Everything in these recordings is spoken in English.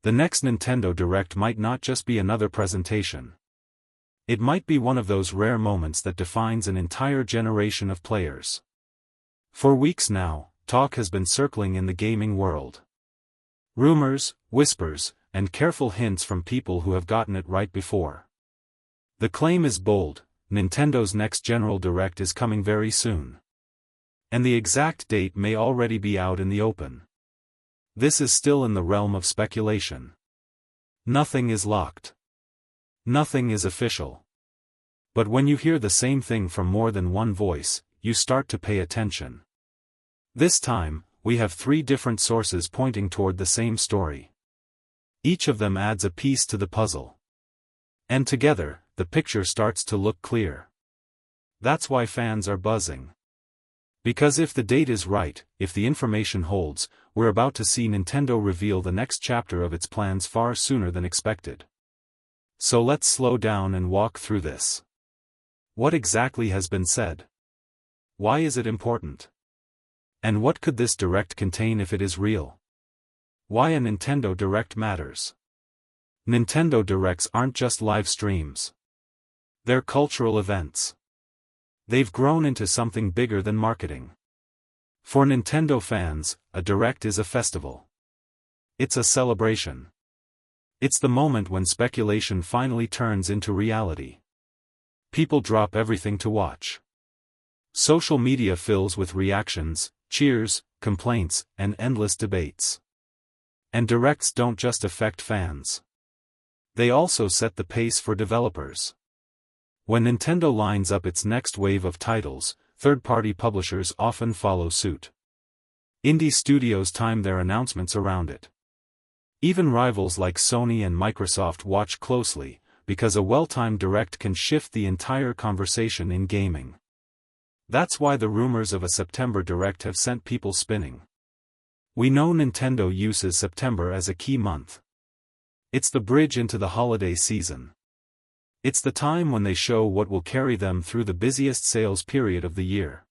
The next Nintendo Direct might not just be another presentation. It might be one of those rare moments that defines an entire generation of players. For weeks now, talk has been circling in the gaming world. Rumors, whispers, and careful hints from people who have gotten it right before. The claim is bold: Nintendo's next General Direct is coming very soon. And the exact date may already be out in the open. This is still in the realm of speculation. Nothing is locked. Nothing is official. But when you hear the same thing from more than one voice, you start to pay attention. This time, we have 3 different sources pointing toward the same story. Each of them adds a piece to the puzzle. And together, the picture starts to look clear. That's why fans are buzzing. Because if the date is right, if the information holds, we're about to see Nintendo reveal the next chapter of its plans far sooner than expected. So let's slow down and walk through this. What exactly has been said? Why is it important? And what could this Direct contain if it is real? Why a Nintendo Direct matters. Nintendo Directs aren't just live streams. They're cultural events. They've grown into something bigger than marketing. For Nintendo fans, a Direct is a festival. It's a celebration. It's the moment when speculation finally turns into reality. People drop everything to watch. Social media fills with reactions, cheers, complaints, and endless debates. And Directs don't just affect fans. They also set the pace for developers. When Nintendo lines up its next wave of titles, third-party publishers often follow suit. Indie studios time their announcements around it. Even rivals like Sony and Microsoft watch closely, because a well-timed Direct can shift the entire conversation in gaming. That's why the rumors of a September Direct have sent people spinning. We know Nintendo uses September as a key month. It's the bridge into the holiday season. It's the time when they show what will carry them through the busiest sales period of the year.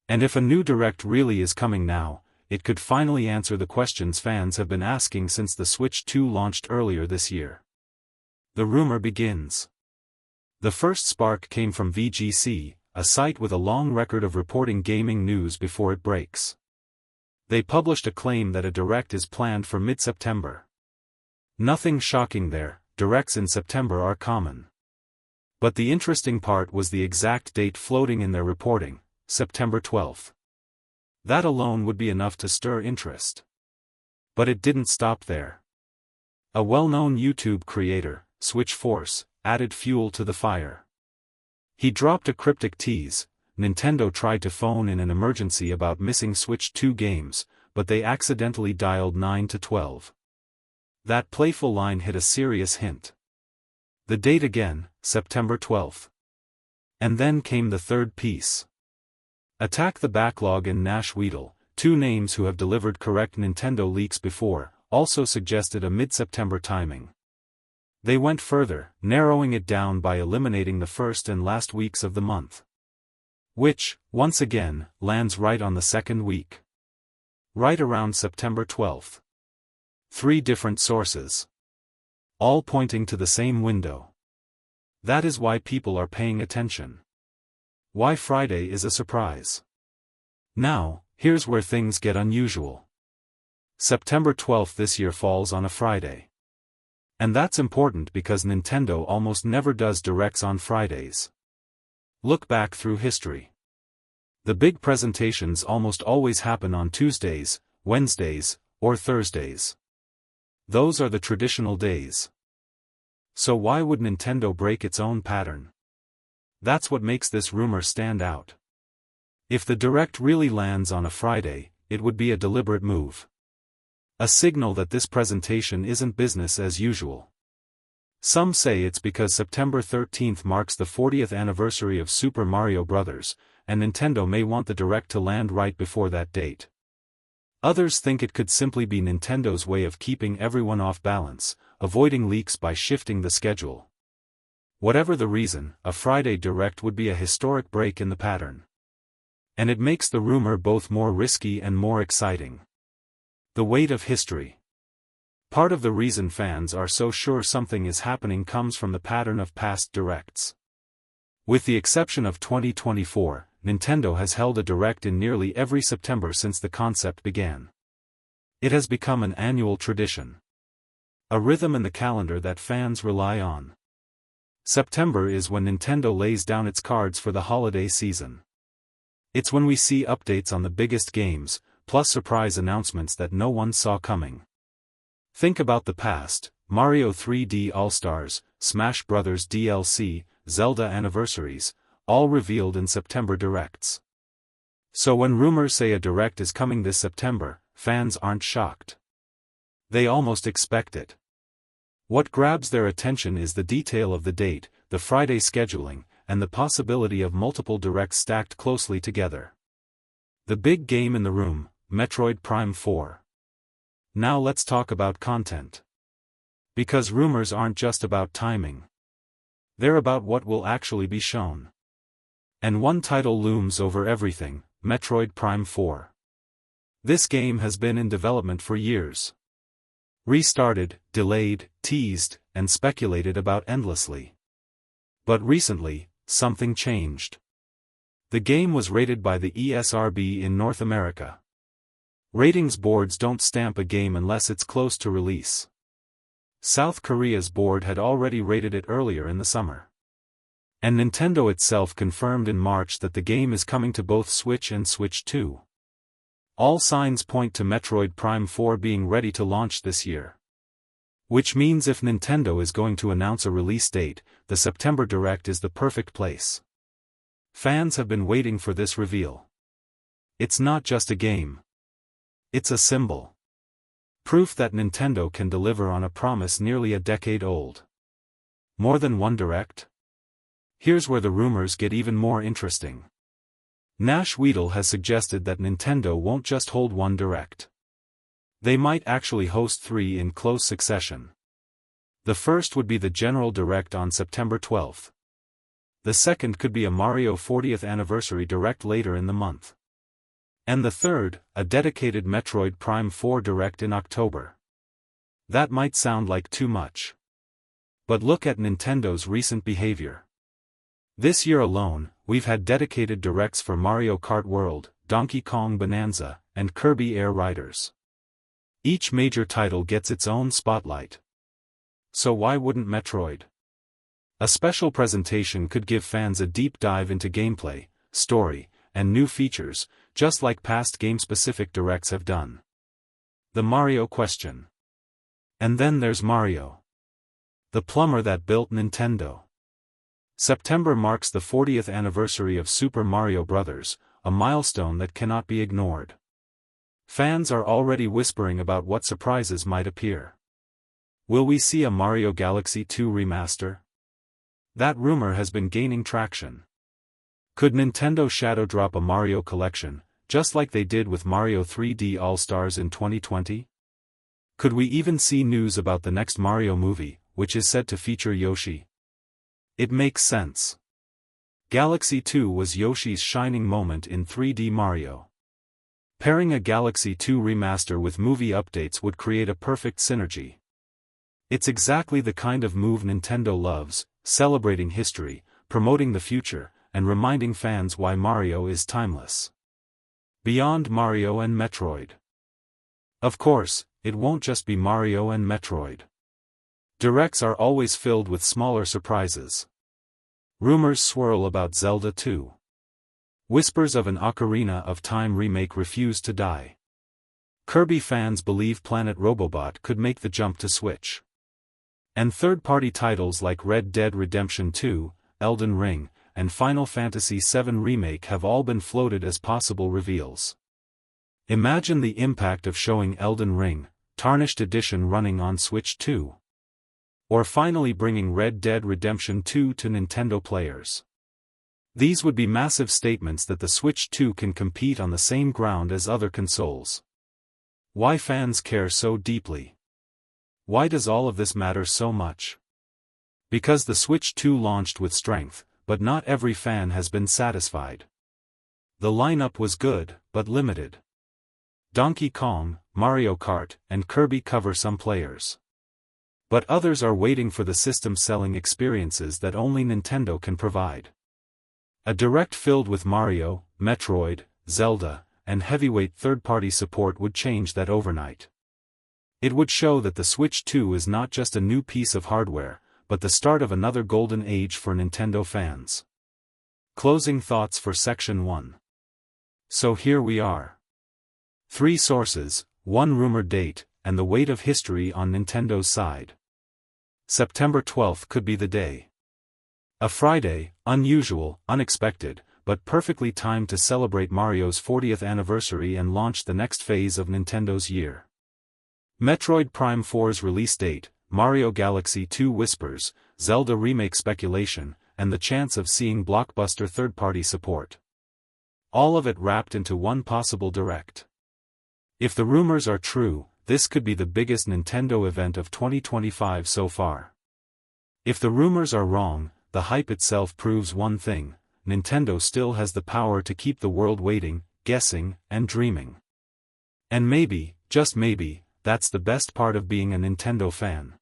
And if a new Direct really is coming now, it could finally answer the questions fans have been asking since the Switch 2 launched earlier this year. The rumor begins. The first spark came from VGC, a site with a long record of reporting gaming news before it breaks. They published a claim that a Direct is planned for mid-September. Nothing shocking there. Directs in September are common. But the interesting part was the exact date floating in their reporting, September 12th. That alone would be enough to stir interest. But it didn't stop there. A well-known YouTube creator, Switch Force, added fuel to the fire. He dropped a cryptic tease: Nintendo tried to phone in an emergency about missing Switch 2 games, but they accidentally dialed 9 to 12. That playful line hit a serious hint. The date again, September 12th. And then came the third piece. Attack the Backlog and Nash Weedle, 2 names who have delivered correct Nintendo leaks before, also suggested a mid-September timing. They went further, narrowing it down by eliminating the first and last weeks of the month. Which, once again, lands right on the second week. Right around September 12th. 3 different sources. All pointing to the same window. That is why people are paying attention. Why Friday is a surprise. Now, here's where things get unusual. September 12th this year falls on a Friday. And that's important because Nintendo almost never does Directs on Fridays. Look back through history. The big presentations almost always happen on Tuesdays, Wednesdays, or Thursdays. Those are the traditional days. So why would Nintendo break its own pattern? That's what makes this rumor stand out. If the Direct really lands on a Friday, it would be a deliberate move. A signal that this presentation isn't business as usual. Some say it's because September 13th marks the 40th anniversary of Super Mario Bros., and Nintendo may want the Direct to land right before that date. Others think it could simply be Nintendo's way of keeping everyone off balance, avoiding leaks by shifting the schedule. Whatever the reason, a Friday Direct would be a historic break in the pattern. And it makes the rumor both more risky and more exciting. The weight of history. Part of the reason fans are so sure something is happening comes from the pattern of past directs. With the exception of 2024, Nintendo has held a direct in nearly every September since the concept began. It has become an annual tradition. A rhythm in the calendar that fans rely on. September is when Nintendo lays down its cards for the holiday season. It's when we see updates on the biggest games, plus surprise announcements that no one saw coming. Think about the past: Mario 3D All-Stars, Smash Bros. DLC, Zelda anniversaries, all revealed in September directs. So when rumors say a direct is coming this September, fans aren't shocked. They almost expect it. What grabs their attention is the detail of the date, the Friday scheduling, and the possibility of multiple directs stacked closely together. The big game in the room: Metroid Prime 4. Now let's talk about content. Because rumors aren't just about timing. They're about what will actually be shown. And one title looms over everything: Metroid Prime 4. This game has been in development for years. Restarted, delayed, teased, and speculated about endlessly. But recently, something changed. The game was rated by the ESRB in North America. Ratings boards don't stamp a game unless it's close to release. South Korea's board had already rated it earlier in the summer. And Nintendo itself confirmed in March that the game is coming to both Switch and Switch 2. All signs point to Metroid Prime 4 being ready to launch this year. Which means if Nintendo is going to announce a release date, the September Direct is the perfect place. Fans have been waiting for this reveal. It's not just a game. It's a symbol. Proof that Nintendo can deliver on a promise nearly a decade old. More than one direct? Here's where the rumors get even more interesting. Nash Weedle has suggested that Nintendo won't just hold one direct. They might actually host 3 in close succession. The first would be the General Direct on September 12th. The second could be a Mario 40th Anniversary Direct later in the month. And the third, a dedicated Metroid Prime 4 Direct in October. That might sound like too much. But look at Nintendo's recent behavior. This year alone, we've had dedicated directs for Mario Kart World, Donkey Kong Bonanza, and Kirby Air Riders. Each major title gets its own spotlight. So why wouldn't Metroid? A special presentation could give fans a deep dive into gameplay, story, and new features, just like past game-specific directs have done. The Mario question. And then there's Mario. The plumber that built Nintendo. September marks the 40th anniversary of Super Mario Bros., a milestone that cannot be ignored. Fans are already whispering about what surprises might appear. Will we see a Mario Galaxy 2 remaster? That rumor has been gaining traction. Could Nintendo shadow drop a Mario collection, just like they did with Mario 3D All-Stars in 2020? Could we even see news about the next Mario movie, which is said to feature Yoshi? It makes sense. Galaxy 2 was Yoshi's shining moment in 3D Mario. Pairing a Galaxy 2 remaster with movie updates would create a perfect synergy. It's exactly the kind of move Nintendo loves, celebrating history, promoting the future, and reminding fans why Mario is timeless. Beyond Mario and Metroid. Of course, it won't just be Mario and Metroid. Directs are always filled with smaller surprises. Rumors swirl about Zelda 2. Whispers of an Ocarina of Time remake refuse to die. Kirby fans believe Planet Robobot could make the jump to Switch. And third-party titles like Red Dead Redemption 2, Elden Ring, and Final Fantasy VII Remake have all been floated as possible reveals. Imagine the impact of showing Elden Ring, Tarnished Edition running on Switch 2. Or finally bringing Red Dead Redemption 2 to Nintendo players. These would be massive statements that the Switch 2 can compete on the same ground as other consoles. Why fans care so deeply? Why does all of this matter so much? Because the Switch 2 launched with strength, but not every fan has been satisfied. The lineup was good, but limited. Donkey Kong, Mario Kart, and Kirby cover some players. But others are waiting for the system selling experiences that only Nintendo can provide. A direct filled with Mario, Metroid, Zelda, and heavyweight third-party support would change that overnight. It would show that the Switch 2 is not just a new piece of hardware, but the start of another golden age for Nintendo fans. Closing thoughts for Section 1. So here we are. 3 sources, 1 rumored date, and the weight of history on Nintendo's side. September 12th could be the day. A Friday, unusual, unexpected, but perfectly timed to celebrate Mario's 40th anniversary and launch the next phase of Nintendo's year. Metroid Prime 4's release date, Mario Galaxy 2 whispers, Zelda remake speculation, and the chance of seeing blockbuster third-party support. All of it wrapped into one possible direct. If the rumors are true, this could be the biggest Nintendo event of 2025 so far. If the rumors are wrong, the hype itself proves one thing: Nintendo still has the power to keep the world waiting, guessing, and dreaming. And maybe, just maybe, that's the best part of being a Nintendo fan.